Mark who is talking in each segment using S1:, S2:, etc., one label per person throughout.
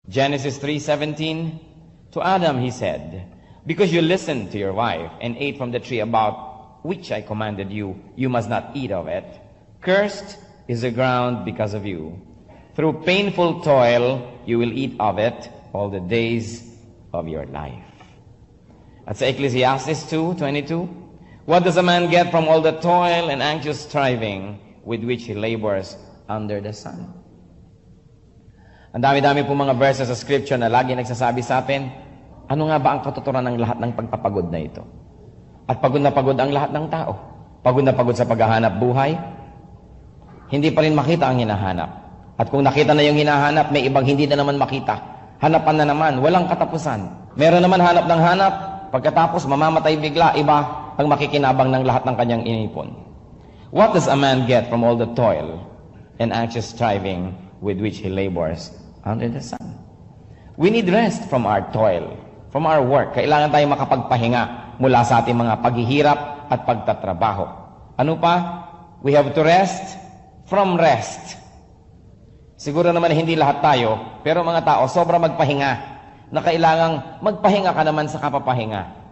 S1: Genesis 3:17, to Adam he said, because you listened to your wife and ate from the tree about which I commanded you, you must not eat of it. Cursed is the ground because of you. Through painful toil, you will eat of it all the days of your life. At sa Ecclesiastes 2:22, what does a man get from all the toil and anxious striving with which he labors under the sun? Ang dami-dami po mga verses sa scripture na lagi nagsasabi sa atin, ano nga ba ang katuturan ng lahat ng pagpapagod na ito? At pagod na pagod ang lahat ng tao. Pagod na pagod sa paghahanap buhay. Hindi pa rin makita ang hinahanap. At kung nakita na yung hinahanap, may ibang hindi na naman makita. Hanapan na naman, walang katapusan. Meron naman hanap ng hanap, pagkatapos mamamatay bigla, iba ang makikinabang ng lahat ng kanyang inipon. What does a man get from all the toil and anxious striving with which he labors under the sun? We need rest from our toil, from our work. Kailangan tayo makapagpahinga mula sa ating mga paghihirap at pagtatrabaho. Ano pa? We have to rest from rest. Siguro naman hindi lahat tayo, pero mga tao, sobra magpahinga na kailangang magpahinga ka naman sa kapapahinga.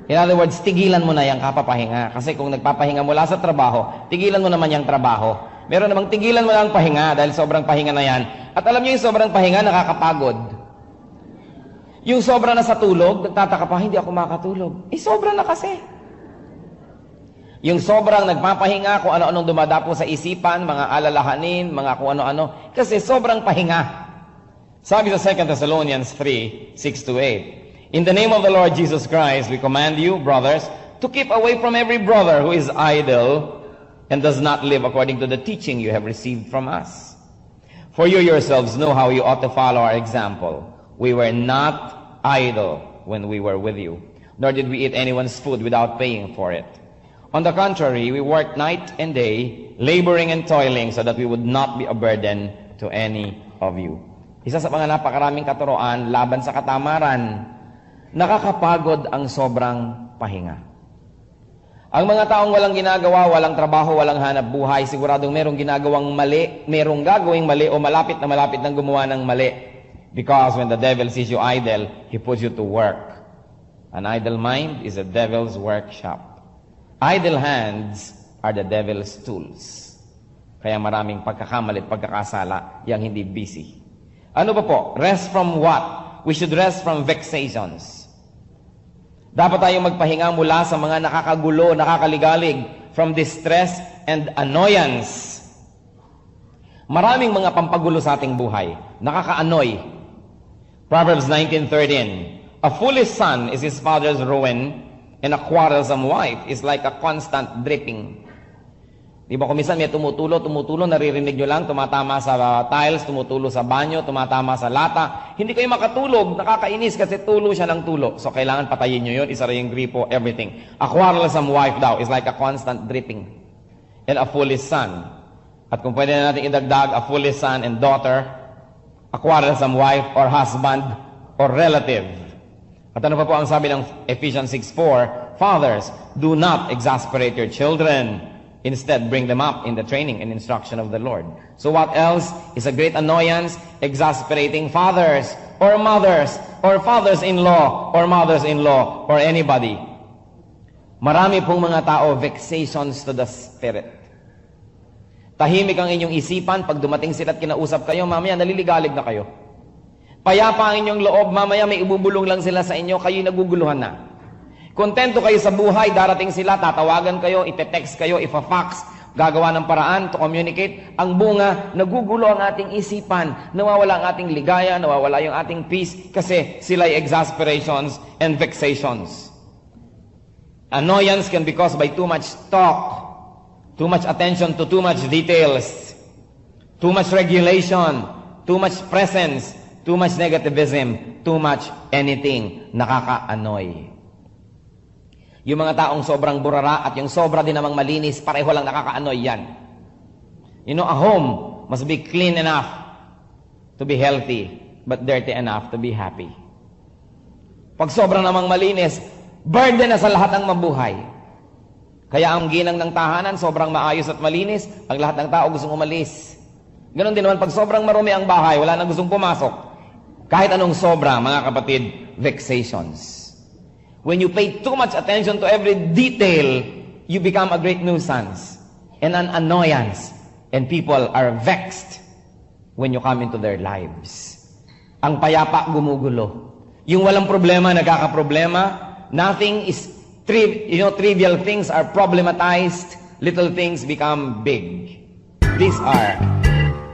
S1: In other words, tigilan mo na yung kapapahinga. Kasi kung nagpapahinga mula sa trabaho, tigilan mo naman yung trabaho. Meron namang tigilan mo lang pahinga dahil sobrang pahinga na yan. At alam niyo yung sobrang pahinga, nakakapagod. Yung sobra na sa tulog, nagtataka pa, hindi ako makatulog. Sobra na kasi. Yung sobrang nagpapahinga, kung ano-anong dumadapo sa isipan, mga alalahanin, mga kung ano-ano. Kasi sobrang pahinga. Sabi sa 2 Thessalonians 3:6-8, in the name of the Lord Jesus Christ, we command you, brothers, to keep away from every brother who is idle and does not live according to the teaching you have received from us. For you yourselves know how you ought to follow our example. We were not idle when we were with you, nor did we eat anyone's food without paying for it. On the contrary, we worked night and day, laboring and toiling so that we would not be a burden to any of you. Isa sa mga napakaraming katuroan laban sa katamaran, nakakapagod ang sobrang pahinga. Ang mga taong walang ginagawa, walang trabaho, walang hanap buhay, siguradong merong ginagawang mali, merong gagawing mali o malapit ng gumawa ng mali. Because when the devil sees you idle, he puts you to work. An idle mind is a devil's workshop. Idle hands are the devil's tools. Kaya maraming pagkakamali at pagkakasala yang hindi busy. Ano ba po? Rest from what? We should rest from vexations. Dapat tayong magpahinga mula sa mga nakakagulo, nakakaligalig, from distress and annoyance. Maraming mga pampagulo sa ating buhay. Nakaka-annoy. Proverbs 19:13, a foolish son is his father's ruin, and a quarrelsome wife is like a constant dripping. Di ba kung minsan may tumutulo, naririnig nyo lang, tumatama sa tiles, tumutulo sa banyo, tumatama sa lata. Hindi kayo makatulog, nakakainis kasi tulo siya ng tulo. So kailangan patayin nyo yun, isara yung gripo, everything. A quarrelsome wife daw is like a constant dripping. And a foolish son. At kung pwede na natin idagdag, a foolish son and daughter, a quarrelsome wife or husband or relative. At ano pa po ang sabi ng Ephesians 6:4? Fathers, do not exasperate your children. Instead, bring them up in the training and instruction of the Lord. So what else is a great annoyance? Exasperating fathers or mothers or fathers-in-law or mothers-in-law or anybody. Marami pong mga tao, vexations to the spirit. Tahimik ang inyong isipan, pag dumating sila at kinausap kayo, mamaya naliligalig na kayo. Payapa ang inyong loob, mamaya may ibubulong lang sila sa inyo, kayo'y naguguluhan na. Kontento kayo sa buhay, darating sila, tatawagan kayo, ite-text kayo, ifa-fax, gagawa ng paraan to communicate. Ang bunga, nagugulo ang ating isipan, nawawala ang ating ligaya, nawawala yung ating peace, kasi sila'y exasperations and vexations. Annoyance can be caused by too much talk, too much attention to too much details, too much regulation, too much presence, too much negativism, too much anything, nakaka-annoy. Yung mga taong sobrang burara at yung sobra din namang malinis, pareho lang nakaka-annoy yan. You know, a home must be clean enough to be healthy, but dirty enough to be happy. Pag sobrang namang malinis, burden na sa lahat ng mabuhay. Kaya ang ginang ng tahanan, sobrang maayos at malinis, ang lahat ng tao gustong umalis. Ganon din naman, pag sobrang marumi ang bahay, wala nang gustong pumasok. Kahit anong sobra, mga kapatid, vexations. When you pay too much attention to every detail, you become a great nuisance and an annoyance. And people are vexed when you come into their lives. Ang payapa, gumugulo. Yung walang problema, nagkakaproblema. Nothing is trivial things are problematized. Little things become big. These are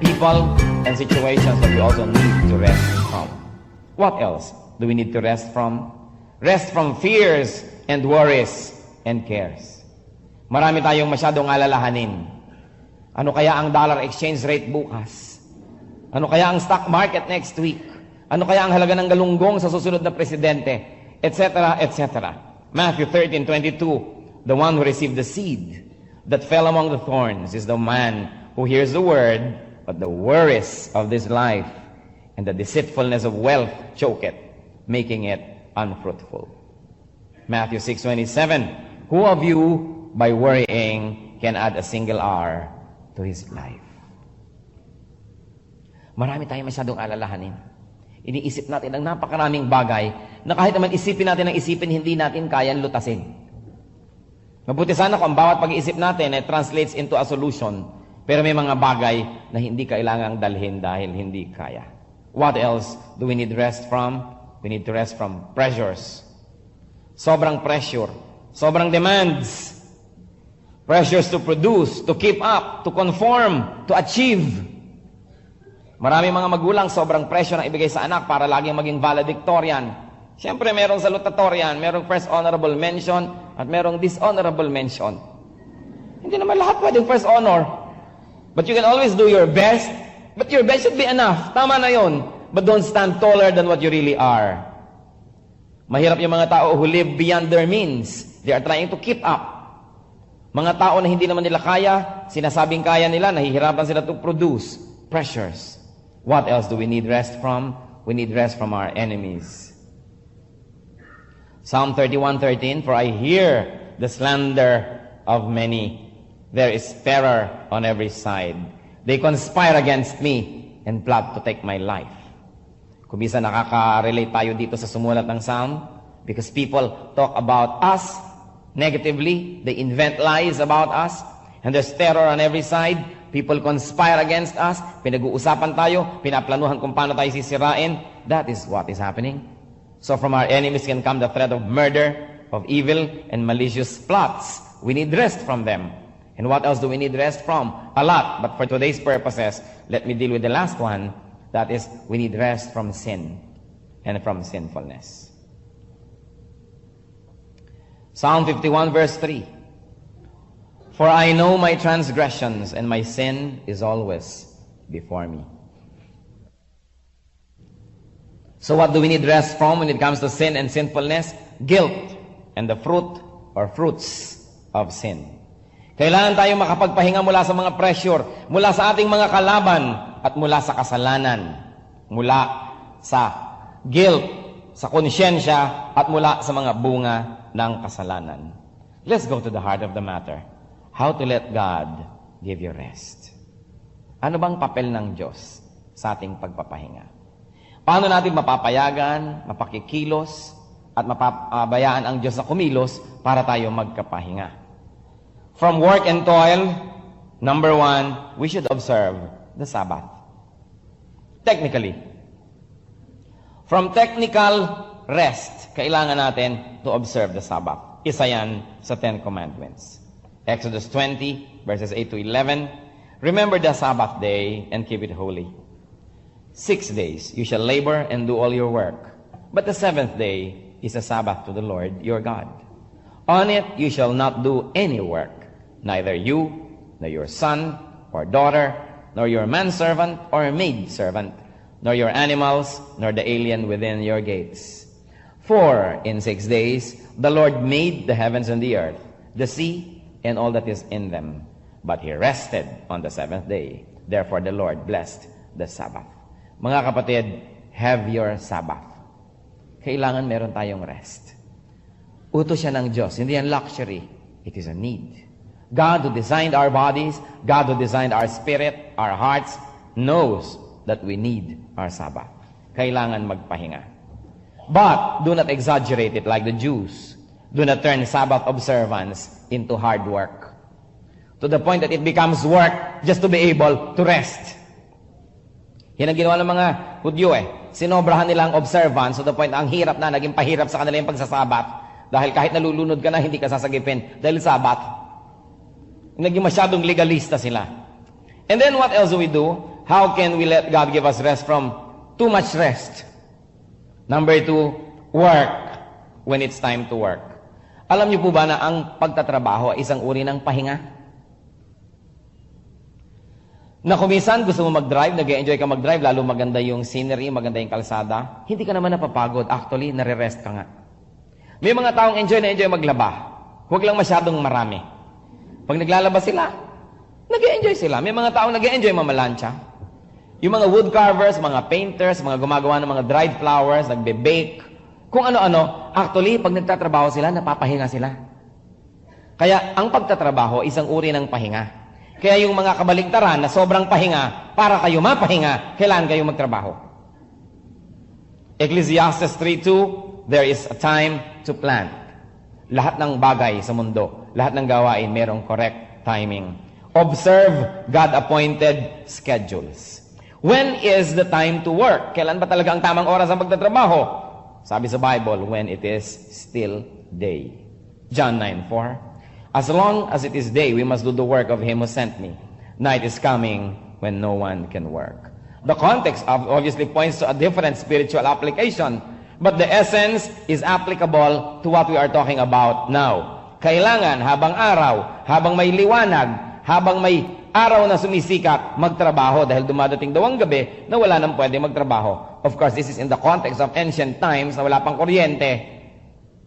S1: people and situations that we also need to rest from. What else do we need to rest from? Rest from fears and worries and cares. Marami tayong masyadong alalahanin. Ano kaya ang dollar exchange rate bukas? Ano kaya ang stock market next week? Ano kaya ang halaga ng galunggong sa susunod na presidente? Etc., etc. Matthew 13:22, the one who received the seed that fell among the thorns is the man who hears the word, but the worries of this life and the deceitfulness of wealth choke it, making it unfruitful. Matthew 6:27, who of you by worrying can add a single hour to his life? Marami tayong masyadong alalahanin. Iniisip natin ang napakaraming bagay na kahit naman isipin natin ang isipin, hindi natin kayang lutasin. Mabuti sana kung ang bawat pag-iisip natin translates into a solution. Pero may mga bagay na hindi kailangang dalhin dahil hindi kaya. What else do we need rest from? We need to rest from pressures. Sobrang pressure. Sobrang demands. Pressures to produce, to keep up, to conform, to achieve. Maraming mga magulang sobrang pressure ang ibigay sa anak para laging maging valedictorian. Siyempre, merong salutatorian, merong first honorable mention, at merong dishonorable mention. Hindi naman lahat pwedeng first honor. But you can always do your best. But your best should be enough. Tama na yun. But don't stand taller than what you really are. Mahirap yung mga tao who live beyond their means. They are trying to keep up. Mga tao na hindi naman nila kaya, sinasabing kaya nila, nahihirapan sila to produce. Pressures. What else do we need rest from? We need rest from our enemies. Psalm 31:13, for I hear the slander of many. There is terror on every side. They conspire against me and plot to take my life. Kung minsan nakaka-relate tayo dito sa sumulat ng Psalm, because people talk about us negatively, they invent lies about us, and there's terror on every side. People conspire against us, pinag-uusapan tayo, pinaplanuhan kung paano tayo sisirain. That is what is happening. So from our enemies can come the threat of murder, of evil, and malicious plots. We need rest from them. And what else do we need rest from? A lot. But for today's purposes, let me deal with the last one. That is, we need rest from sin and from sinfulness. Psalm 51 verse 3. For I know my transgressions and my sin is always before me. So what do we need rest from when it comes to sin and sinfulness? Guilt and the fruit or fruits of sin. Kailangan tayo makapagpahinga mula sa mga pressure, mula sa ating mga kalaban, at mula sa kasalanan, mula sa guilt, sa konsyensya, at mula sa mga bunga ng kasalanan. Let's go to the heart of the matter. How to let God give you rest. Ano bang papel ng Diyos sa ating pagpapahinga? Paano natin mapapayagan, mapakikilos, at mapabayaan ang Diyos na kumilos para tayo magkapahinga? From work and toil, number 1, we should observe the Sabbath. Technically. From technical rest, kailangan natin to observe the Sabbath. Isa yan sa 10 Commandments. Exodus 20, verses 8 to 11. Remember the Sabbath day and keep it holy. 6 days you shall labor and do all your work. But the 7th day is a Sabbath to the Lord your God. On it you shall not do any work, neither you, nor your son or daughter, nor your manservant or maidservant, nor your animals, nor the alien within your gates. For in 6 days the Lord made the heavens and the earth, the sea, and all that is in them. But He rested on the 7th day. Therefore the Lord blessed the Sabbath. Mga kapatid, have your Sabbath. Kailangan meron tayong rest. Utos siya ng Diyos. Hindi yan luxury. It is a need. God who designed our bodies, God who designed our spirit, our hearts, knows that we need our Sabbath. kailangan magpahinga. But do not exaggerate it like the Jews. Do not turn Sabbath observance into hard work, to the point that it becomes work just to be able to rest. Yan ang ginawa ng mga Hudyo Sinobrahan nila ang observance to the point na ang hirap na, naging pahirap sa kanila yung pagsasabat. Dahil kahit nalulunod ka na, hindi ka sasagipin dahil sabat. Naging masyadong legalista sila. And then what else do we do? How can we let God give us rest from too much rest? Number 2, work when it's time to work. Alam niyo po ba na ang pagtatrabaho ay isang uri ng pahinga? Na kumisan gusto mo mag-drive, nag-enjoy ka mag-drive, lalo maganda yung scenery, maganda yung kalsada, hindi ka naman napapagod. Actually, nare-rest ka nga. May mga taong enjoy na enjoy maglaba. Huwag lang masyadong marami. Pag naglalaba sila, nag-enjoy sila. May mga taong nag-enjoy mamalansya. Yung mga wood carvers, mga painters, mga gumagawa ng mga dried flowers, nagbe-bake, kung ano-ano, actually, pag nagtatrabaho sila, napapahinga sila. Kaya, ang pagtatrabaho, isang uri ng pahinga. Kaya yung mga kabaligtaran na sobrang pahinga, para kayo mapahinga, kailangan kayo magtrabaho. Ecclesiastes 3:2, there is a time to plant. Lahat ng bagay sa mundo, lahat ng gawain, merong correct timing. Observe God-appointed schedules. When is the time to work? Kailan ba talaga ang tamang oras ang pagtatrabaho? Sabi sa Bible, when it is still day. John 9:4. As long as it is day, we must do the work of him who sent me. Night is coming when no one can work. The context obviously points to a different spiritual application, but the essence is applicable to what we are talking about now. Kailangan habang araw, habang may liwanag, habang may araw na sumisikat, magtrabaho dahil dumadating daw ang gabi na wala nang pwede magtrabaho. Of course, this is in the context of ancient times na wala pang kuryente,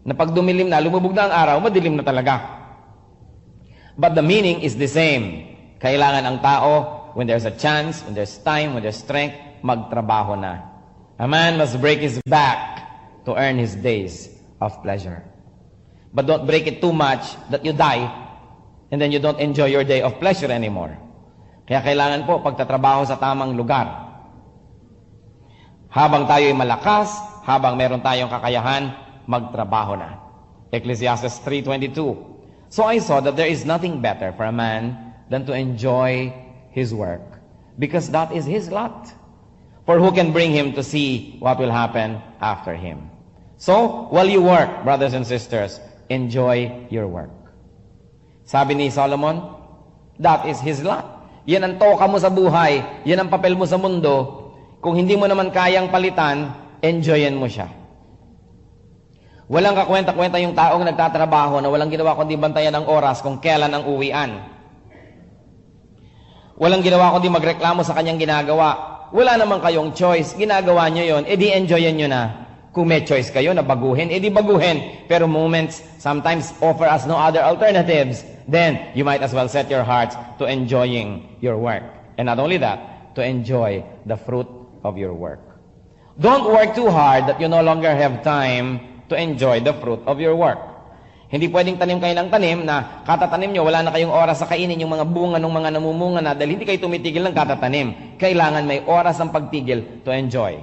S1: na pag dumilim na, lumubog na ang araw, madilim na talaga. But the meaning is the same. Kailangan ang tao, when there's a chance, when there's time, when there's strength, magtrabaho na. A man must break his back to earn his days of pleasure. But don't break it too much that you die and then you don't enjoy your day of pleasure anymore. Kaya kailangan po pagtatrabaho sa tamang lugar. Habang tayo'y malakas, habang meron tayong kakayahan, magtrabaho na. Ecclesiastes 3:22. So I saw that there is nothing better for a man than to enjoy his work, because that is his lot. For who can bring him to see what will happen after him? So, while you work, brothers and sisters, enjoy your work. Sabi ni Solomon, that is his lot. Yan ang toka mo sa buhay, yan ang papel mo sa mundo. Kung hindi mo naman kayang palitan, enjoyin mo siya. Walang kakwenta-kwenta yung taong nagtatrabaho na walang ginawa kundi bantayan ang oras kung kailan ang uwian. Walang ginawa kundi magreklamo sa kanyang ginagawa. Wala naman kayong choice. Ginagawa nyo yon, edi enjoyin nyo na. Kung may choice kayo na baguhin, edi baguhin. Pero moments sometimes offer us no other alternatives. Then, you might as well set your hearts to enjoying your work. And not only that, to enjoy the fruit of your work. Don't work too hard that you no longer have time to enjoy the fruit of your work. Hindi pwedeng tanim kayo ng tanim na katatanim nyo, wala na kayong oras sa kainin yung mga bunga ng mga namumunga na dahil hindi kayo tumitigil ng katatanim. Kailangan may oras ang pagtigil to enjoy.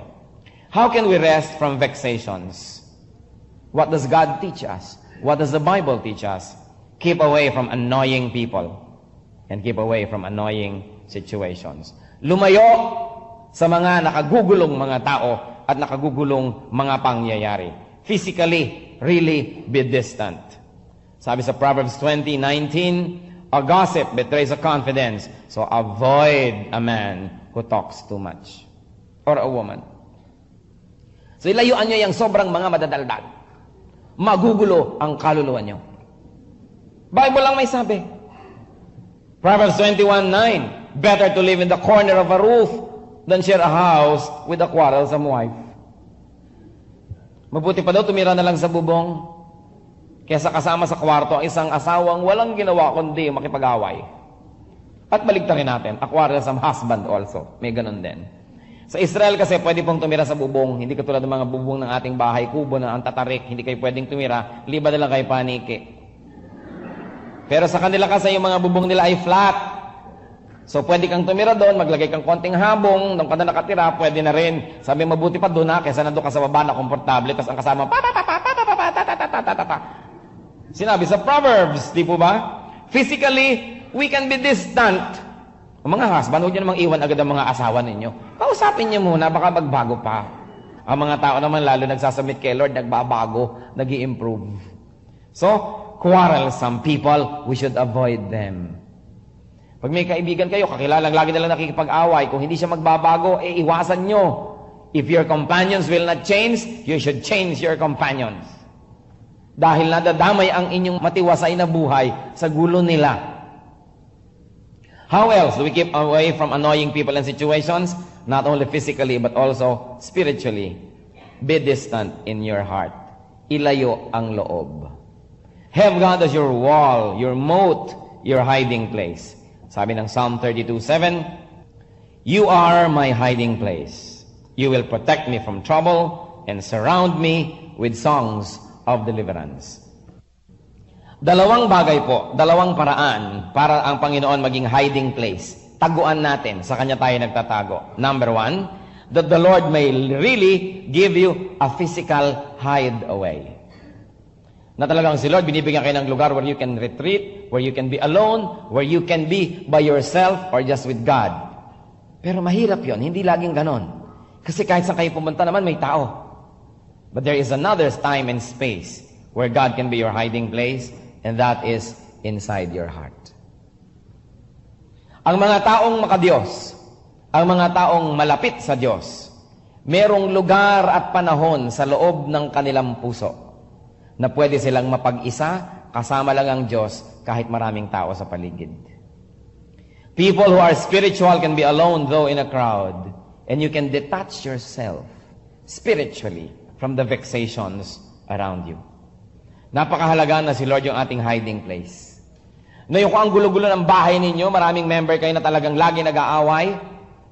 S1: How can we rest from vexations? What does God teach us? What does the Bible teach us? Keep away from annoying people and keep away from annoying situations. Lumayo sa mga nakagugulong mga tao at nakagugulong mga pangyayari. Physically, really be distant. Sabi sa Proverbs 20:19, a gossip betrays a confidence, so avoid a man who talks too much. Or a woman. So ilayuan nyo yung sobrang mga madadaldal. Magugulo ang kaluluwa nyo. Bible lang may sabi. Proverbs 21:9, better to live in the corner of a roof than share a house with a quarrelsome wife. Mabuti pa daw tumira na lang sa bubong kaysa kasama sa kwarto ang isang asawang walang ginawa kundi makipag-away. At baligtarin natin, a quarrelsome husband also. May ganun din. Sa Israel kasi pwede pong tumira sa bubong. Hindi katulad ng mga bubong ng ating bahay, kubo na ang tatarik. Hindi kayo pwedeng tumira. Liba na lang kayo paniki. Pero sa kanila kasi yung mga bubong nila ay flat. So, pwede kang tumira doon, maglagay kang konting habong, doon ka na nakatira, pwede na rin. Sabi, mabuti pa doon kaysa nandun ka sa baba na komportable, tapos ang kasama, Sinabi sa Proverbs, di po ba? Physically, we can be distant. O mga husband, huwag nyo namang iwan agad ang mga asawa ninyo. Kausapin nyo muna, baka magbago pa. Ang mga tao naman, lalo nagsasubmit kay Lord, nagbabago, nag-i-improve. So, quarrelsome people, we should avoid them. Pag may kaibigan kayo, kakilalang lagi nalang nakikipag-away, kung hindi siya magbabago, iwasan nyo. If your companions will not change, you should change your companions. Dahil nadadamay ang inyong matiwasay na buhay sa gulo nila. How else do we keep away from annoying people and situations? Not only physically, but also spiritually. Be distant in your heart. Ilayo ang loob. Have God as your wall, your moat, your hiding place. Sabi ng Psalm 32:7, You are my hiding place. You will protect me from trouble and surround me with songs of deliverance. Dalawang bagay po, dalawang paraan para ang Panginoon maging hiding place. Taguan natin, sa Kanya tayo nagtatago. Number one, that the Lord may really give you a physical hideaway. Na talagang si Lord, binibigyan kayo ng lugar where you can retreat, where you can be alone, where you can be by yourself or just with God. Pero mahirap yon, hindi laging ganon. Kasi kahit saan kayo pumunta naman, may tao. But there is another time and space where God can be your hiding place, and that is inside your heart. Ang mga taong makadiyos, ang mga taong malapit sa Diyos, merong lugar at panahon sa loob ng kanilang puso na pwede silang mapag-isa, kasama lang ang Diyos kahit maraming tao sa paligid. People who are spiritual can be alone though in a crowd, and you can detach yourself spiritually from the vexations around you. Napakahalaga na si Lord yung ating hiding place. Ngayon kung ang gulo-gulo ng bahay ninyo, maraming member kayo na talagang lagi nag-aaway,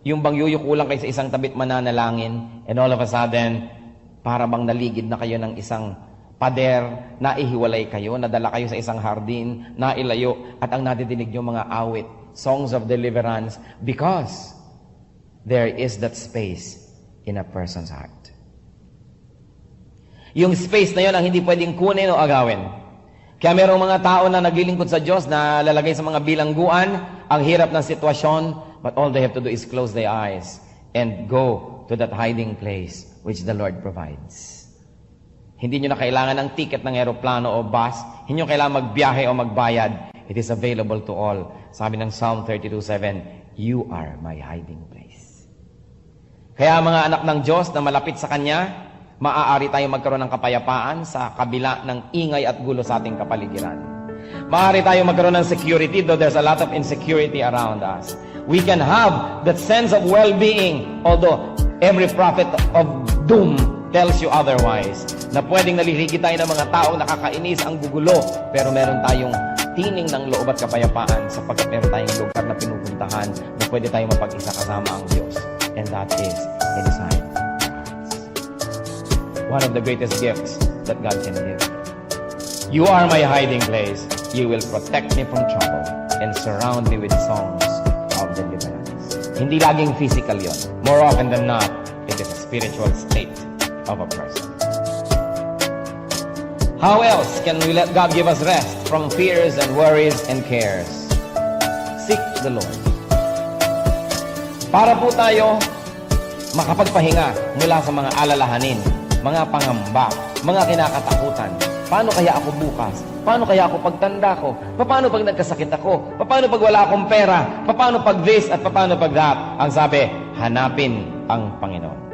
S1: yung bang yuyukulang kayo sa isang tabit mananalangin, and all of a sudden, para bang naligid na kayo ng isang pader, naihiwalay kayo, nadala kayo sa isang hardin, nailayo, at ang nadidinig nyo mga awit, songs of deliverance, because there is that space in a person's heart. Yung space na yon ang hindi pwedeng kunin o agawin. Kaya merong mga tao na naglilingkod sa Diyos na lalagay sa mga bilangguan, ang hirap ng sitwasyon, but all they have to do is close their eyes and go to that hiding place which the Lord provides. Hindi nyo na kailangan ng ticket ng aeroplano o bus, hindi nyo kailangan magbiyahe o magbayad. It is available to all. Sabi ng Psalm 32:7, You are my hiding place. Kaya mga anak ng Diyos na malapit sa Kanya, maaari tayong magkaroon ng kapayapaan sa kabila ng ingay at gulo sa ating kapaligiran. Maaari tayong magkaroon ng security, though there's a lot of insecurity around us. We can have that sense of well-being, although every prophet of doom tells you otherwise, na pwedeng naliligi tayo ng mga taong nakakainis, ang gugulo, pero meron tayong tining ng loob at kapayapaan sapagkat meron tayong lugar na pinupuntahan na pwede tayong mapag-isa kasama ang Diyos. And that is inside. One of the greatest gifts that God can give. You are my hiding place. You will protect me from trouble and surround me with songs of deliverance. Hindi laging physical yon. More often than not, it is a spiritual state of a person. How else can we let God give us rest from fears and worries and cares? Seek the Lord. Para po tayo makapagpahinga mula sa mga alalahanin, mga pangamba, mga kinakatakutan. Paano kaya ako bukas? Paano kaya ako pagtanda ko? Paano pag nagkasakit ako? Paano pag wala akong pera? Paano pag this at paano pag that? Ang sabi, hanapin ang Panginoon.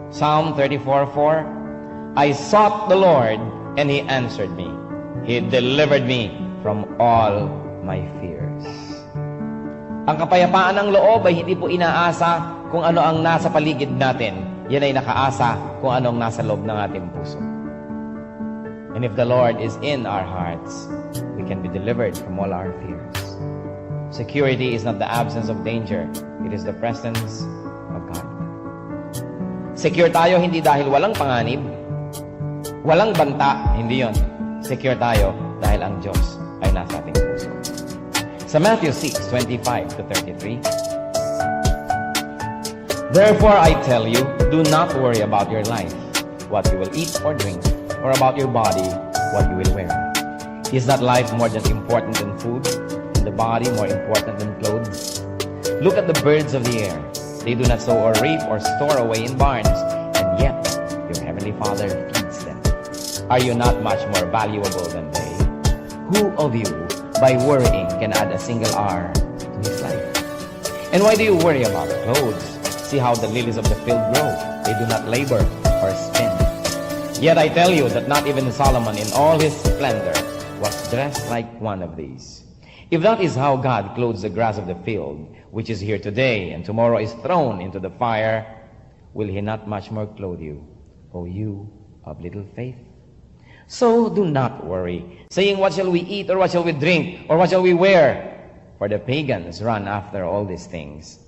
S1: Psalm 34:4, I sought the Lord and He answered me. He delivered me from all my fears. Ang kapayapaan ng loob ay hindi po inaasa kung ano ang nasa paligid natin. Yan ay nakaasa kung anong nasa loob ng ating puso. And if the Lord is in our hearts, we can be delivered from all our fears. Security is not the absence of danger. It is the presence of God. Secure tayo hindi dahil walang panganib, walang banta, hindi yon. Secure tayo dahil ang Diyos ay nasa ating puso. Sa Matthew 6:25 to 33, "Therefore I tell you, do not worry about your life, what you will eat or drink, or about your body, what you will wear. Is not life more than important than food, and the body more important than clothes? Look at the birds of the air. They do not sow or reap or store away in barns, and yet your heavenly Father feeds them. Are you not much more valuable than they? Who of you, by worrying, can add a single hour to his life? And why do you worry about clothes? See how the lilies of the field grow. They do not labor or spin. Yet I tell you that not even Solomon in all his splendor was dressed like one of these. If that is how God clothes the grass of the field, which is here today and tomorrow is thrown into the fire, will he not much more clothe you, O you of little faith? So do not worry, saying, what shall we eat, or what shall we drink, or what shall we wear? For the pagans run after all these things,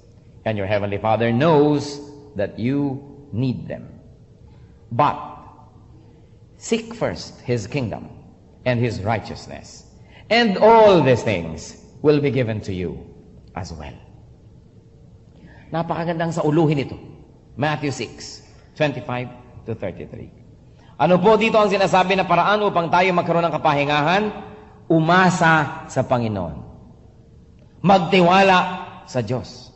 S1: and your heavenly Father knows that you need them. But seek first his kingdom and his righteousness, and all these things will be given to you as well." Napakagandang sa uluhin ito. Matthew 6:25 to 33. Ano po dito ang sinasabi na paraan upang tayo magkaroon ng kapahingahan? Umasa sa Panginoon. Magtiwala sa Diyos.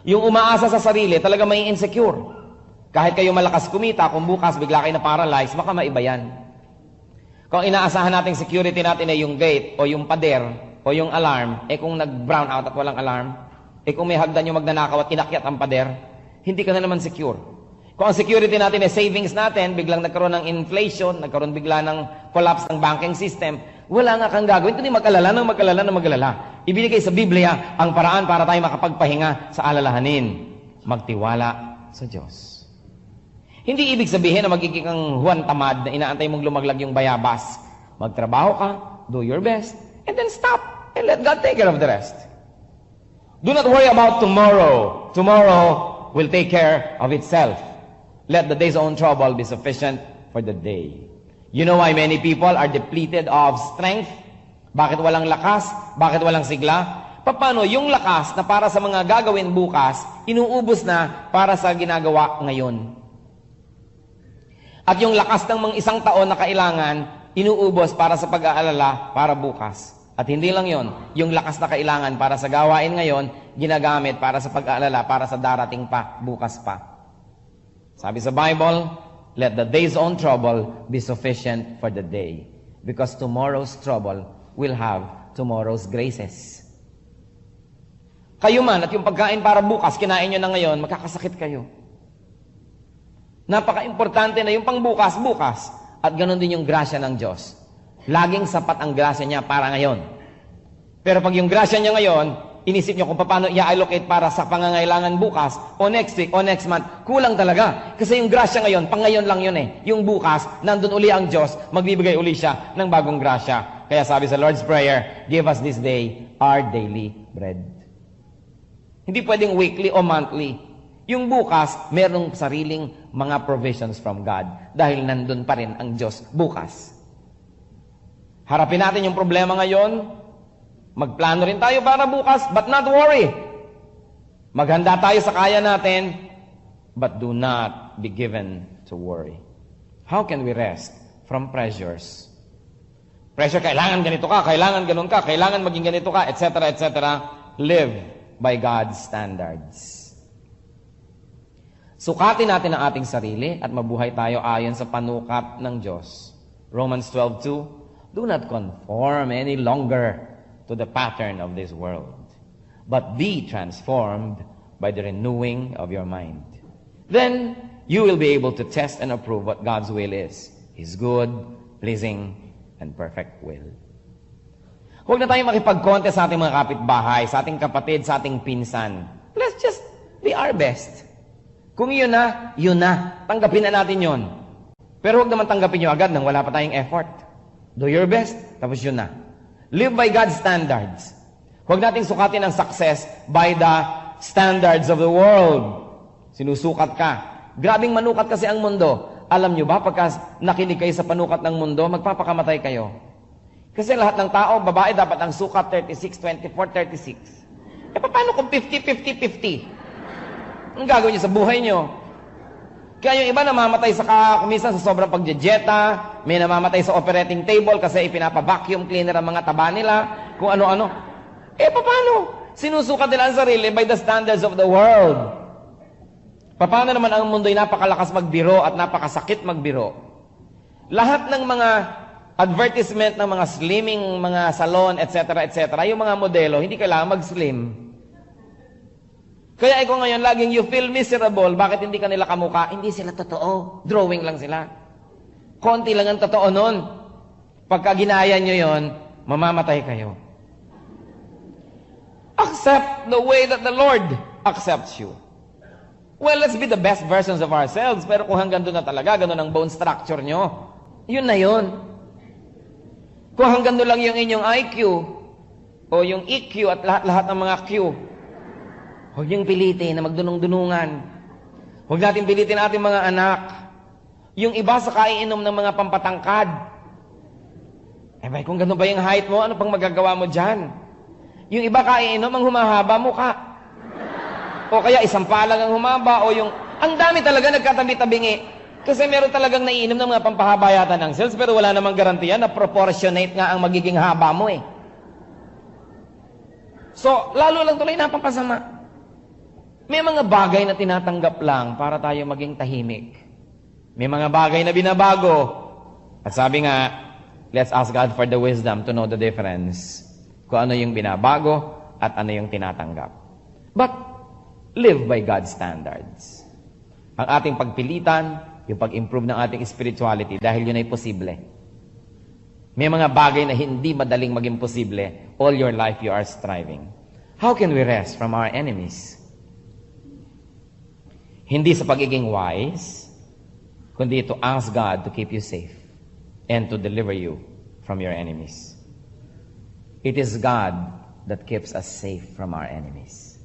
S1: Yung umaasa sa sarili, talaga may insecure. Kahit kayo malakas kumita, kung bukas bigla kayo na-paralyze, baka maiba yan. Kung inaasahan nating security natin ay yung gate, o yung pader, o yung alarm, kung nag-brown out at walang alarm, kung may hagdan yung magnanakaw at inakyat ang pader, hindi ka na naman secure. Kung ang security natin ay savings natin, biglang nagkaroon ng inflation, nagkaroon bigla ng collapse ng banking system, wala nga kang gagawin, kundi mag-alala. Ibinigay sa Biblia ang paraan para tayo makapagpahinga sa alalahanin. Magtiwala sa Diyos. Hindi ibig sabihin na magiging kang Juan Tamad na inaantay mong lumaglag yung bayabas. Magtrabaho ka, do your best, and then stop, and let God take care of the rest. Do not worry about tomorrow. Tomorrow will take care of itself. Let the day's own trouble be sufficient for the day. You know why many people are depleted of strength? Bakit walang lakas? Bakit walang sigla? Paano yung lakas na para sa mga gagawin bukas, inuubos na para sa ginagawa ngayon? At yung lakas ng mga isang taon na kailangan, inuubos para sa pag-aalala para bukas. At hindi lang yon, yung lakas na kailangan para sa gawain ngayon, ginagamit para sa pag-aalala para sa darating pa, bukas pa. Sabi sa Bible, let the day's own trouble be sufficient for the day, because tomorrow's trouble will have tomorrow's graces. Kayo man, at yung pagkain para bukas, kinain nyo na ngayon, magkakasakit kayo. Napaka-importante na yung pangbukas, bukas. At ganun din yung grasya ng Diyos. Laging sapat ang grasya niya para ngayon. Pero pag yung grasya niya ngayon, inisip nyo kung paano i-allocate para sa pangangailangan bukas, o next week, o next month, kulang talaga. Kasi yung grasya ngayon, pang ngayon lang yun eh. Yung bukas, nandun uli ang Diyos, magbibigay uli siya ng bagong grasya. Kaya sabi sa Lord's Prayer, give us this day our daily bread. Hindi pwedeng weekly o monthly. Yung bukas, merong sariling mga provisions from God dahil nandun pa rin ang Diyos bukas. Harapin natin yung problema ngayon, magplano rin tayo para bukas, but not worry. Maghanda tayo sa kaya natin, but do not be given to worry. How can we rest from pressures? Pressure, kailangan ganito ka, kailangan ganun ka, kailangan maging ganito ka, etc., etc. Live by God's standards. Sukatin natin ang ating sarili at mabuhay tayo ayon sa panukat ng Diyos. Romans 12:2, do not conform any longer to the pattern of this world, but be transformed by the renewing of your mind. Then you will be able to test and approve what God's will is, His good, pleasing, and perfect will. Huwag na tayong makipag-contest sa ating mga kapitbahay, sa ating kapatid, sa ating pinsan. Let's just be our best. Kung yun na, tanggapin na natin yun. Pero huwag naman tanggapin nyo agad nang wala pa tayong effort. Do your best, tapos yun na. Live by God's standards. Huwag nating sukatin ang success by the standards of the world. Sinusukat ka. Grabing manukat kasi ang mundo. Alam nyo ba, pagka nakinig kayo sa panukat ng mundo, magpapakamatay kayo. Kasi lahat ng tao, babae, dapat ang sukat 36, 24, 36. Paano kung 50, 50, 50? Ang gagawin niyo sa buhay niyo? Kaya yung iba namamatay minsan sa sobrang pagjejeta, may namamatay sa operating table kasi ipinapa-vacuum cleaner ang mga taba nila, kung ano-ano. Paano? Sinusukat nila ang sarili by the standards of the world. Paano naman ang mundo'y napakalakas magbiro at napakasakit magbiro? Lahat ng mga advertisement ng mga slimming, mga salon, etc., etc., yung mga modelo, hindi kailangan mag-slim. Kaya ikaw ngayon, laging you feel miserable, bakit hindi ka nila kamukha? Hindi sila totoo. Drawing lang sila. Konti lang ang totoo nun. Pagka ginaya nyo yon, mamamatay kayo. Accept the way that the Lord accepts you. Well, let's be the best versions of ourselves, pero kung hanggang doon na talaga, ganun ang bone structure nyo, yun na yun. Kung hanggang doon lang yung inyong IQ, o yung EQ at lahat-lahat ng mga Q, huwag niyong pilitin na magdunong-dunungan. Huwag natin pilitin ating mga anak. Yung iba sa kaiinom ng mga pampatangkad. Kung ganun ba yung height mo, ano pang magagawa mo dyan? Yung iba kaiinom, ang humahaba mukha. O kaya isang palang ang humaba, o yung... Ang dami talaga nagkatabi-tabingi. Kasi meron talagang naiinom ng mga pampahaba yata ng cells, pero wala namang garantiya na proportionate nga ang magiging haba mo eh. So, lalo lang tuloy napapasama. May mga bagay na tinatanggap lang para tayo maging tahimik. May mga bagay na binabago. At sabi nga, let's ask God for the wisdom to know the difference. Kung ano yung binabago at ano yung tinatanggap. But, live by God's standards. Ang ating pagpilitan, yung pag-improve ng ating spirituality dahil yun ay posible. May mga bagay na hindi madaling maging posible. All your life you are striving. How can we rest from our enemies? Hindi sa pagiging wise, kundi to ask God to keep you safe and to deliver you from your enemies. It is God that keeps us safe from our enemies.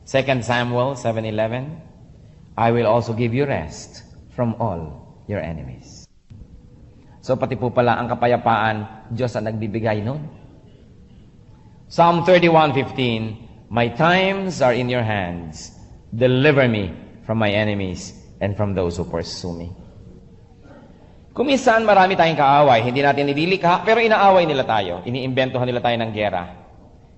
S1: 2 Samuel 7:11, I will also give you rest from all your enemies. So pati po pala ang kapayapaan, Diyos ang nagbibigay nun. Psalm 31:15, my times are in your hands. Deliver me from my enemies and from those who pursue me. Kung minsan marami tayong kaaway, hindi natin nililikha, pero inaaway nila tayo. Iniimbentohan nila tayo ng giyera.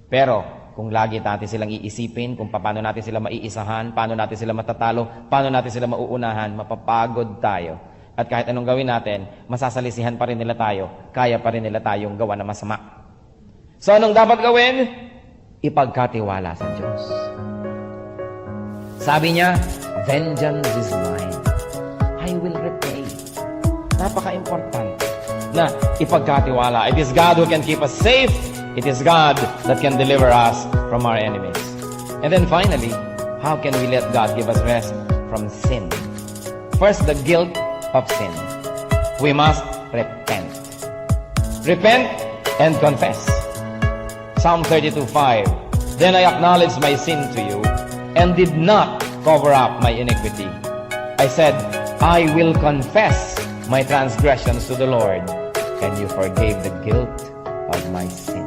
S1: Pero kung lagi natin silang iisipin kung paano natin sila maiisahan, paano natin sila matatalo, paano natin sila mauunahan, mapapagod tayo. At kahit anong gawin natin, masasalisihan pa rin nila tayo, kaya pa rin nila tayong gawa na masama. So anong dapat gawin? Ipagkatiwala sa Diyos. Sabi niya, vengeance is mine. I will repay. Napaka-important na ipagkatiwala. It is God who can keep us safe. It is God that can deliver us from our enemies. And then finally, how can we let God give us rest from sin? First, the guilt of sin. We must repent. Repent and confess. Psalm 32:5. Then I acknowledged my sin to you and did not cover up my iniquity. I said, I will confess my transgressions to the Lord, and you forgave the guilt of my sin.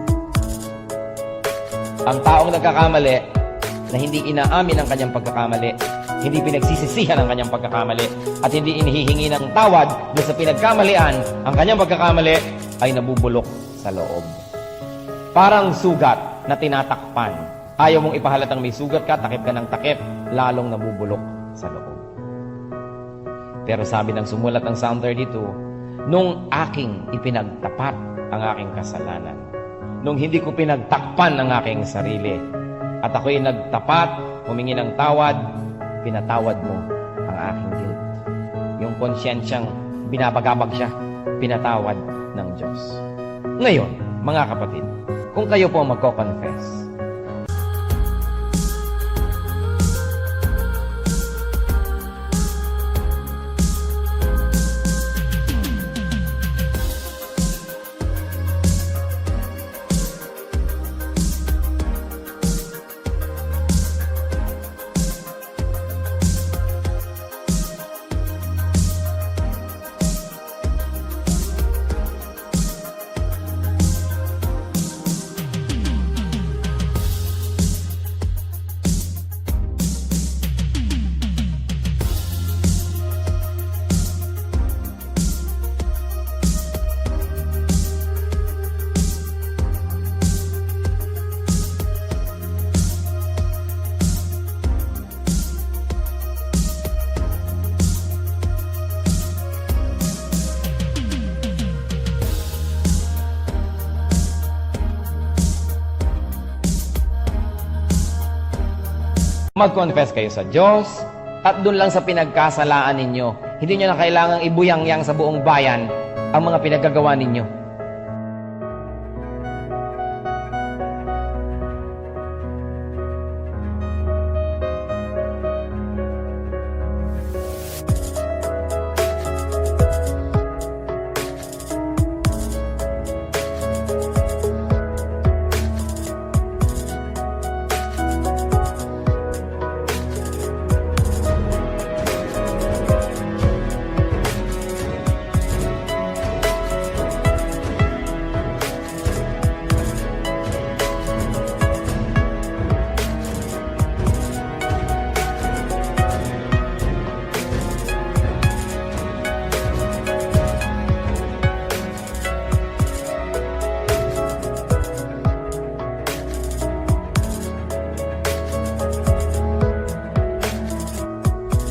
S1: Ang taong nagkakamali na hindi inaamin ang kanyang pagkakamali, hindi pinagsisisihan ang kanyang pagkakamali, at hindi inihihingi ng tawad doon sa pinagkamalian, ang kanyang pagkakamali ay nabubulok sa loob. Parang sugat na tinatakpan. Ayaw mong ipahalatang may sugat ka, takip ka ng takip, lalong nabubulok sa loob. Pero sabi ng sumulat ng Psalm 32, nung aking ipinagtapat ang aking kasalanan, nung hindi ko pinagtakpan ang aking sarili, at ako'y nagtapat, humingi ng tawad, pinatawad mo ang aking guilt. Yung konsyensyang binabagabag siya, pinatawad ng Diyos. Ngayon, mga kapatid, kung kayo po magko-confess, Mag-confess kayo sa Diyos, at doon lang sa pinagkasalaan ninyo. Hindi nyo na kailangang ibuyang-yang sa buong bayan ang mga pinagkagawa ninyo.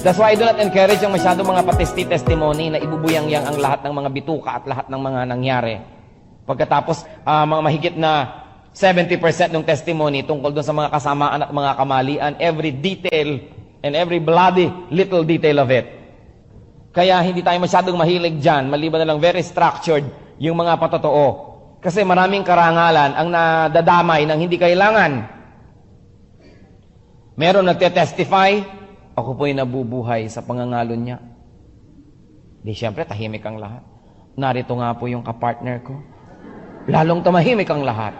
S1: That's why I do not encourage yung masyadong mga patesti-testimony na ibubuyang-yang ang lahat ng mga bituka at lahat ng mga nangyari. Pagkatapos, mga mahigit na 70% ng testimony tungkol doon sa mga kasamaan at mga kamalian, every detail and every bloody little detail of it. Kaya hindi tayo masyadong mahilig dyan, maliban na lang very structured yung mga patotoo. Kasi maraming karangalan ang nadadamay ng hindi kailangan. Meron nagte-testify, ako po'y nabubuhay sa pangangalon niya. Di siyempre, tahimik ang lahat. Narito nga po yung kapartner ko. Lalong tumahimik ang lahat.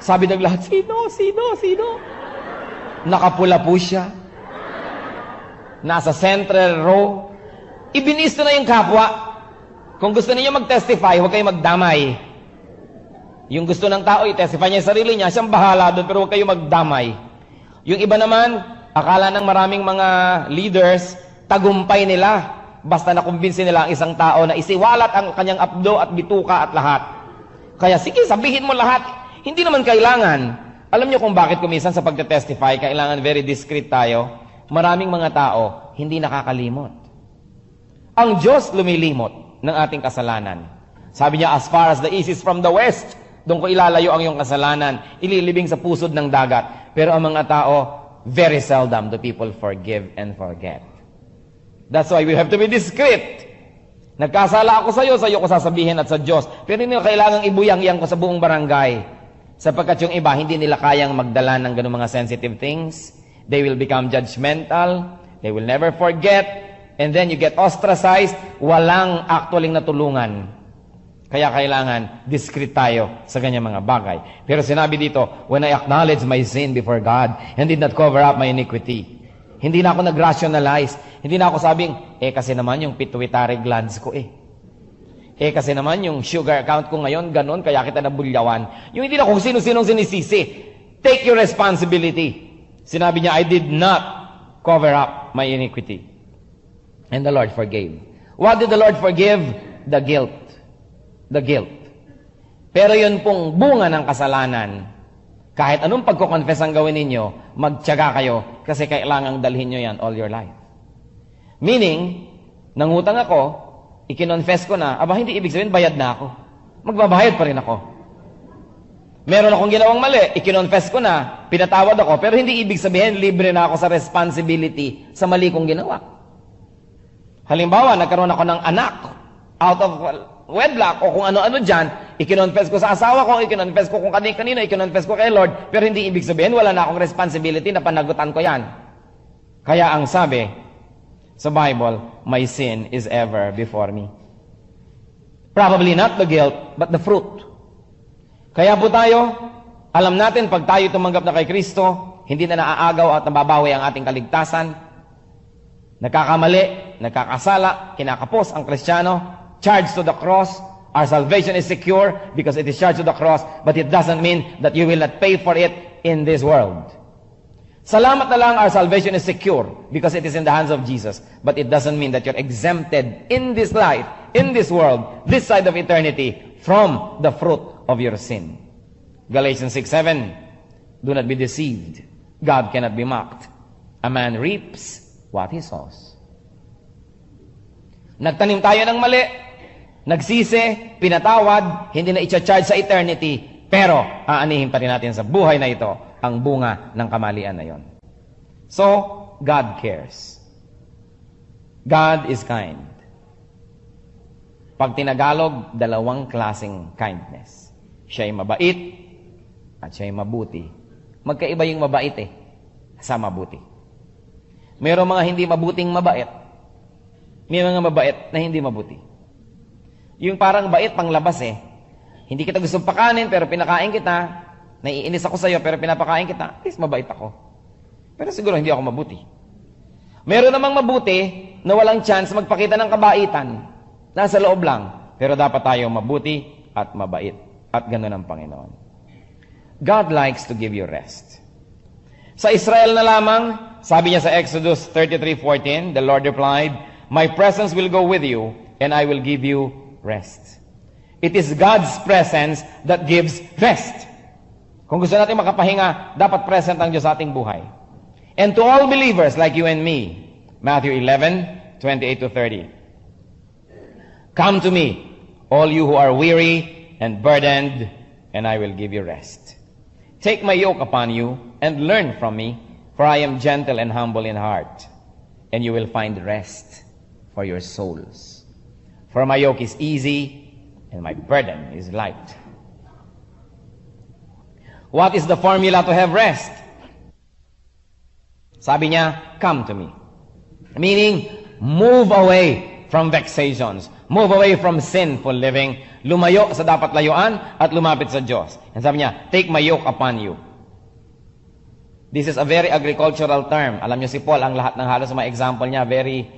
S1: Sabi ng lahat, sino? Nakapula po siya. Nasa central row. Ibinisto na yung kapwa. Kung gusto niyo mag-testify, huwag kayong magdamay. Yung gusto ng tao, i-testify niya yung sarili niya, siyang bahala doon, pero huwag kayong magdamay. Yung iba naman, akala ng maraming mga leaders, tagumpay nila. Basta nakumbinsi nila ang isang tao na isiwalat ang kanyang apdo at bituka at lahat. Kaya sige, sabihin mo lahat. Hindi naman kailangan. Alam niyo kung bakit kumisan sa pagte-testify, kailangan very discreet tayo. Maraming mga tao, hindi nakakalimot. Ang Diyos lumilimot ng ating kasalanan. Sabi niya, as far as the east is from the west, doon ko ilalayo ang iyong kasalanan, ililibing sa pusod ng dagat. Pero ang mga tao, very seldom do people forgive and forget. That's why we have to be discreet. Nagkasala ako sa iyo ko sasabihin at sa Diyos. Pero hindi kailangang ibuyang-yang ko sa buong barangay. Sapagkat yung iba, hindi nila kayang magdala ng ganung mga sensitive things. They will become judgmental. They will never forget. And then you get ostracized. Walang actually natulungan. Kaya kailangan discreet tayo sa ganyang mga bagay. Pero sinabi dito, when I acknowledge my sin before God and did not cover up my iniquity. Hindi na ako nag-rationalize. Hindi na ako sabing, kasi naman yung pituitary glands ko kasi naman yung sugar account ko ngayon, ganon, kaya kita nabulyawan. Yung hindi na kung sino-sinong sinisisi. Take your responsibility. Sinabi niya, I did not cover up my iniquity. And the Lord forgave. What did the Lord forgive? The guilt. The guilt. Pero yun pong bunga ng kasalanan. Kahit anong pagko-confess ang gawin ninyo, magtiyaga kayo kasi kailangang dalhin nyo yan all your life. Meaning, nangutang ako, ikinonfess ko na, hindi ibig sabihin bayad na ako. Magbabayad pa rin ako. Meron akong ginawang mali, ikinonfess ko na, pinatawad ako, pero hindi ibig sabihin libre na ako sa responsibility sa mali kong ginawa. Halimbawa, nagkaroon ako ng anak out of wedlock o kung ano-ano dyan, ikinonfess ko sa asawa ko, ikinonfess ko kung kanino, ikinonfess ko kay Lord, pero hindi ibig sabihin wala na akong responsibility na panagutan ko yan. Kaya ang sabi sa Bible, my sin is ever before me. Probably not the guilt, but the fruit. Kaya po tayo, alam natin pag tayo tumanggap na kay Kristo, hindi na naaagaw at nababawi ang ating kaligtasan. Nagkakamali, nagkakasala, kinakapos ang Kristiyano, charged to the cross. Our salvation is secure because it is charged to the cross, but it doesn't mean that you will not pay for it in this world. Salamat na lang, our salvation is secure because it is in the hands of Jesus, but it doesn't mean that you're exempted in this life, in this world, this side of eternity, from the fruit of your sin. Galatians 6:7, do not be deceived. God cannot be mocked. A man reaps what he sows. Nagtanim tayo ng mali, nagsisi, pinatawad, hindi na i-charge sa eternity, pero aanihin pa rin natin sa buhay na ito ang bunga ng kamalian na yon. So, God cares. God is kind. Pag tinagalog, dalawang klaseng kindness. Siya'y mabait at siya'y mabuti. Magkaiba yung mabait sa mabuti. Mayroong mga hindi mabuting mabait. May mga mabait na hindi mabuti. Yung parang bait panglabas Hindi kita gusto pakanin pero pinakain kita. Naiinis ako sa'yo pero pinapakain kita. At least mabait ako. Pero siguro hindi ako mabuti. Meron namang mabuti na walang chance magpakita ng kabaitan. Nasa loob lang. Pero dapat tayo mabuti at mabait. At ganoon ang Panginoon. God likes to give you rest. Sa Israel na lamang, sabi niya sa Exodus 33:14, the Lord replied, "My presence will go with you, and I will give you rest." It is God's presence that gives rest. Kung gusto natin makapahinga, dapat present ang Diyos sa ating buhay. And to all believers like you and me, Matthew 11:28-30. Come to me, all you who are weary and burdened, and I will give you rest. Take my yoke upon you and learn from me, for I am gentle and humble in heart, and you will find rest for your souls. For my yoke is easy and my burden is light. What is the formula to have rest? Sabi niya, come to me. Meaning, move away from vexations. Move away from sinful living. Lumayo sa dapat layuan at lumapit sa Diyos. And sabi niya, take my yoke upon you. This is a very agricultural term. Alam niyo si Paul, ang lahat ng halos mga example niya, very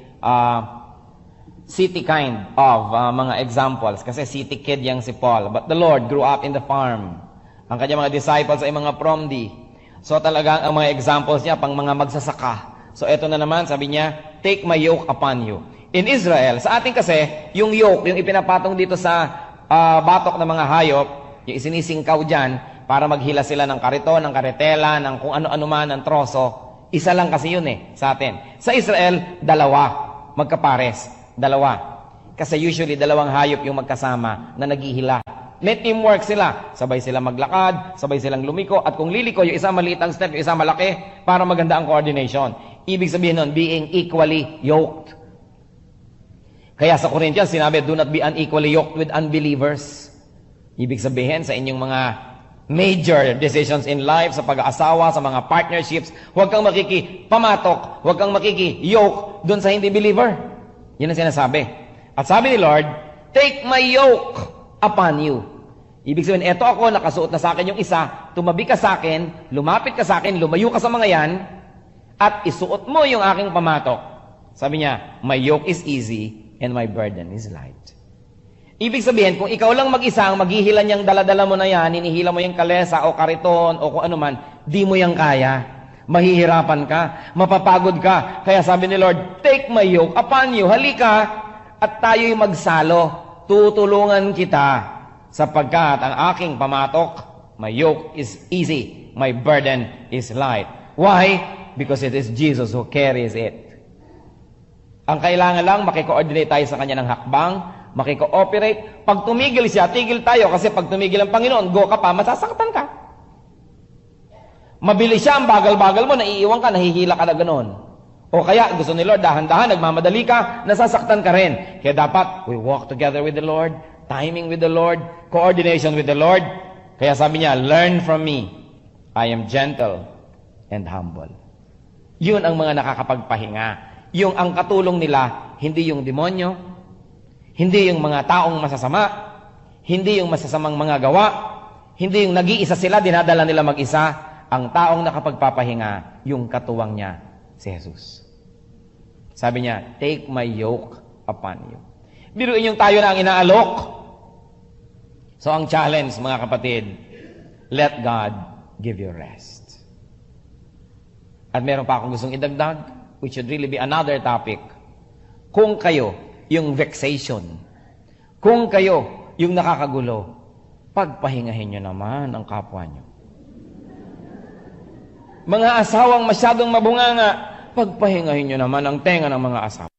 S1: city kind of mga examples. Kasi city kid yang si Paul. But the Lord grew up in the farm. Ang kanyang mga disciples ay mga promdi. So talagang ang mga examples niya pang mga magsasaka. So eto na naman, sabi niya, take my yoke upon you. In Israel, sa atin kasi, yung yoke, yung ipinapatong dito sa batok ng mga hayop, yung isinisingkaw dyan, para maghila sila ng kariton, ng karetela, ng kung ano-ano man, ng troso. Isa lang kasi yun sa atin. Sa Israel, dalawa. Magkapares. Dalawa. Kasi usually, dalawang hayop yung magkasama na naghihila. May teamwork sila. Sabay silang maglakad, sabay silang lumiko, at kung liliko, yung isa maliit ang step, yung isa malaki, para maganda ang coordination. Ibig sabihin nun, being equally yoked. Kaya sa Corinthians, sinabi, do not be unequally yoked with unbelievers. Ibig sabihin, sa inyong mga major decisions in life, sa pag-aasawa, sa mga partnerships, huwag kang makikipamatok, huwag kang makikiyoke dun sa hindi believer. Yun ang sinasabi. At sabi ni Lord, take my yoke upon you. Ibig sabihin, eto ako, nakasuot na sa akin yung isa, tumabi ka sa akin, lumapit ka sa akin, lumayo ka sa mga yan, at isuot mo yung aking pamatok. Sabi niya, my yoke is easy, and my burden is light. Ibig sabihin, kung ikaw lang mag-isa ang maghihila niyang daladala mo na yan, hinihila mo yung kalesa o kariton o kung ano man, di mo yang kaya. Mahihirapan ka, mapapagod ka. Kaya sabi ni Lord, take my yoke upon you. Halika at tayo'y magsalo. Tutulungan kita sapagkat ang aking pamatok, my yoke is easy, my burden is light. Why? Because it is Jesus who carries it. Ang kailangan lang, makikoordinate tayo sa kanya ng hakbang, makikooperate. Pag tumigil siya, tigil tayo. Kasi pag tumigil ang Panginoon, go ka pa, masasaktan ka. Mabilis siya, ang bagal-bagal mo, naiiwan ka, nahihila ka na ganoon. O kaya, gusto ni Lord, dahan-dahan, nagmamadali ka, nasasaktan ka rin. Kaya dapat, we walk together with the Lord, timing with the Lord, coordination with the Lord. Kaya sabi niya, learn from me. I am gentle and humble. Yun ang mga nakakapagpahinga. Yung ang katulong nila, hindi yung demonyo, hindi yung mga taong masasama, hindi yung masasamang mga gawa, hindi yung nag-iisa sila, dinadala nila mag-isa. Ang taong nakapagpapahinga, yung katuwang niya, si Jesus. Sabi niya, take my yoke upon you. Biruin yung tayo na ang inaalok. So ang challenge, mga kapatid, let God give you rest. At meron pa akong gustong idagdag, which should really be another topic. Kung kayo, yung vexation, kung kayo, yung nakakagulo, pagpahingahin nyo naman ang kapwa nyo. Mga asawang masyadong mabunganga, pagpahingahin nyo naman ang tenga ng mga asawa.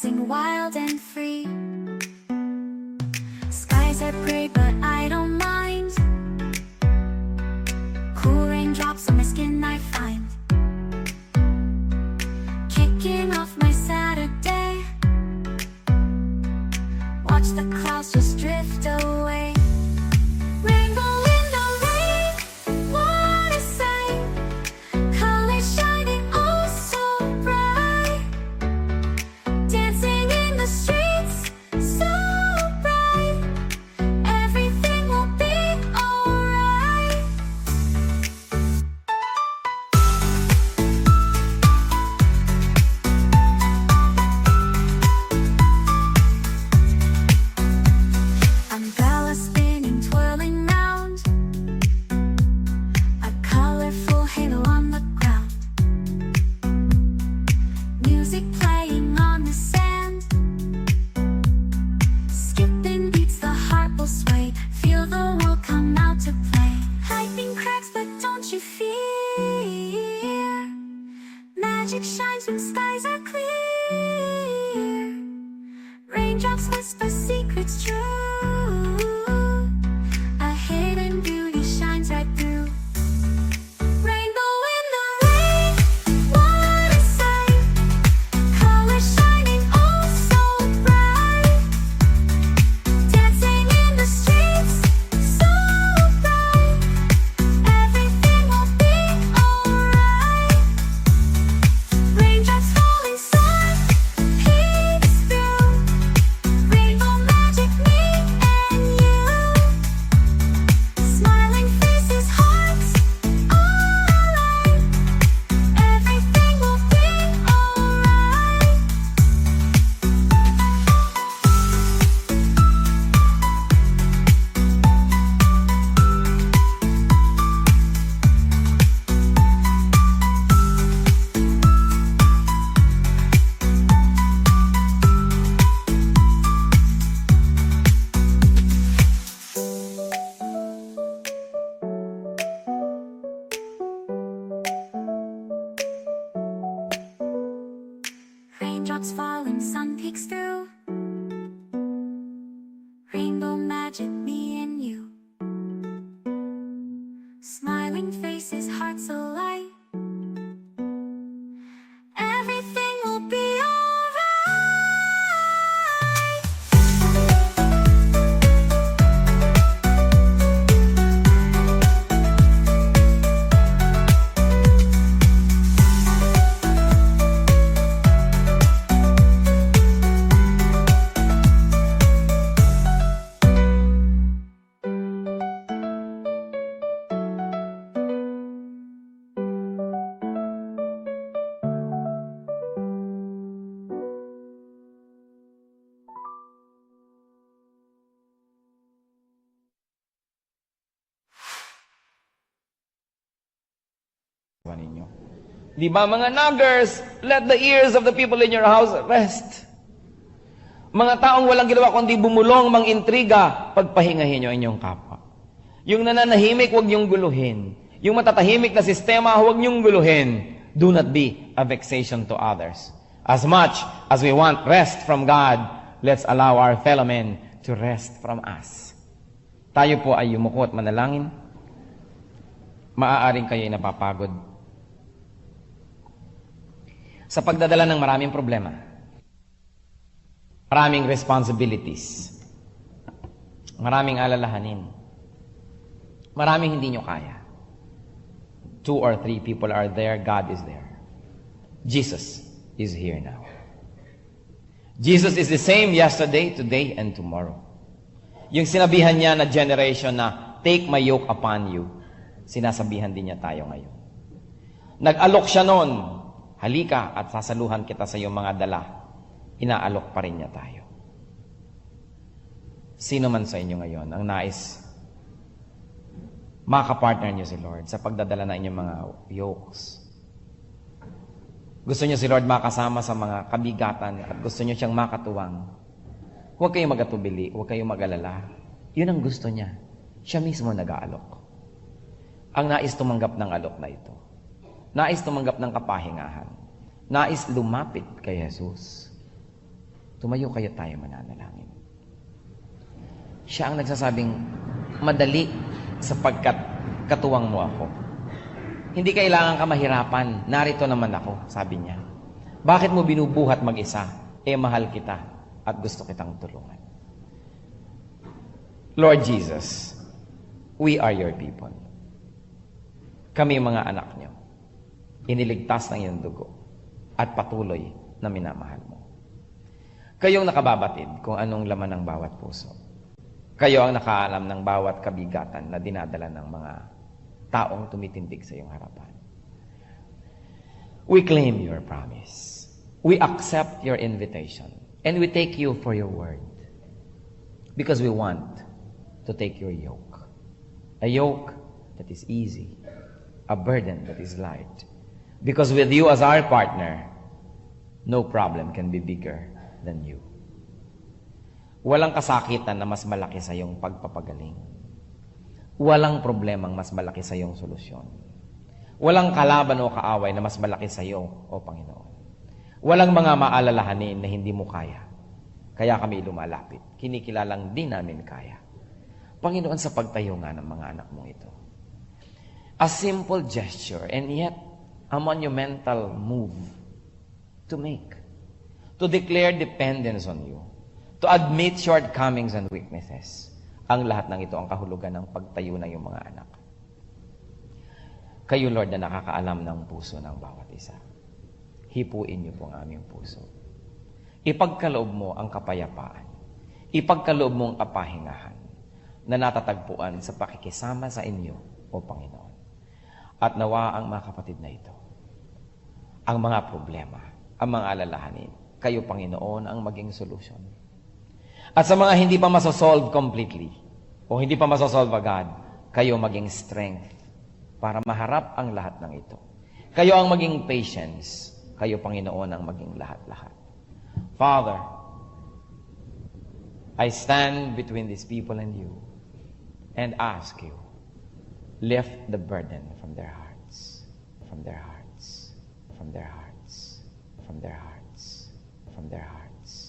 S2: dancing wild and free. Skies are gray, but I don't mind. Cool raindrops on my skin I find. Kicking off my Saturday. Watch the clouds just drift away. Rainbow in the rain, what a sight. Colors shining oh so bright. Dancing in the streets, so bright. Everything will be alright. Umbrella spinning, twirling round. A colorful halo on the ground. Music playing on the sand. Skipping beats, the heart will sway. Feel the world come out to play. Lightning cracks, but don't you fear. Magic shines when skies are clear. Raindrops whisper secrets true. A hidden beauty shines right through. Rainbow in the rain, what a sight. Colors shining oh so bright. Dancing in the streets, so bright. Everything will be alright. Raindrops falling soft, peeks through. Rainbow magic, me and you. Smiling faces, hearts alight. Everything will be alright. Raindrops falling, sun peeks through. Rainbow magic, me and you. Smiling faces, hearts alight. Everything will be alright.
S1: Ninyo. Di ba mga naggers, let the ears of the people in your house rest. Mga taong walang ginawa kundi bumulong, mangintriga, pagpahingahin nyo inyong kapwa. Yung nananahimik, huwag nyong guluhin. Yung matatahimik na sistema, huwag nyong guluhin. Do not be a vexation to others. As much as we want rest from God, let's allow our fellow men to rest from us. Tayo po ay yumuko at manalangin. Maaaring kayo ay napapagod sa pagdadala ng maraming problema, maraming responsibilities, maraming alalahanin, maraming hindi nyo kaya. 2 or 3 people are there, God is there. Jesus is here now. Jesus is the same yesterday, today, and tomorrow. Yung sinabihan niya na generation na, take my yoke upon you, sinasabihan din niya tayo ngayon. Nag-alok siya noon, halika at sasaluhan kita sa iyong mga dala. Inaalok pa rin niya tayo. Sino man sa inyo ngayon ang nais makapartner niyo si Lord sa pagdadala na inyong mga yokes? Gusto niyo si Lord makasama sa mga kabigatan at gusto niyo siyang makatuwang? Huwag kayong magatubili, huwag kayong mag-alala. Yun ang gusto niya. Siya mismo nag-aalok. Ang nais tumanggap ng alok na ito. Nais tumanggap ng kapahingahan. Nais lumapit kay Jesus. Tumayo kayo tayo mananalangin. Siya ang nagsasabing, madali sapagkat katuwang mo ako. Hindi kailangan ka mahirapan. Narito naman ako, sabi niya. Bakit mo binubuhat mag-isa? Mahal kita at gusto kitang tulungan. Lord Jesus, we are your people. Kami mga anak niyo. Iniligtas ng iyong dugo at patuloy na minamahal mo. Kayong nakababatid kung anong laman ng bawat puso. Kayo ang nakaalam ng bawat kabigatan na dinadala ng mga taong tumitindig sa iyong harapan. We claim your promise. We accept your invitation. And we take you for your word. Because we want to take your yoke. A yoke that is easy. A burden that is light. Because with you as our partner, no problem can be bigger than you. Walang kasakitan na mas malaki sa iyong pagpapagaling. Walang problemang mas malaki sa iyong solusyon. Walang kalaban o kaaway na mas malaki sa iyo, O Panginoon. Walang mga maalalahanin na hindi mo kaya. Kaya kami lumalapit. Kinikilalang di namin kaya. Panginoon, sa pagtayo nga ng mga anak mong ito. A simple gesture and yet a monumental move to make. To declare dependence on you. To admit shortcomings and weaknesses. Ang lahat ng ito ang kahulugan ng pagtayo ng iyong mga anak. Kayo, Lord, na nakakaalam ng puso ng bawat isa. Hipuin niyo po ang aming puso. Ipagkaloob mo ang kapayapaan. Ipagkaloob mo ang kapahingahan na natatagpuan sa pakikisama sa inyo, O Panginoon. At nawa ang mga kapatid na ito, ang mga problema, ang mga alalahanin, kayo, Panginoon, ang maging solusyon. At sa mga hindi pa masosolve completely, o hindi pa masosolve agad, kayo maging strength para maharap ang lahat ng ito. Kayo ang maging patience. Kayo, Panginoon, ang maging lahat-lahat. Father, I stand between these people and you and ask you, lift the burden from their hearts, from their hearts, from their hearts, from their hearts, from their hearts.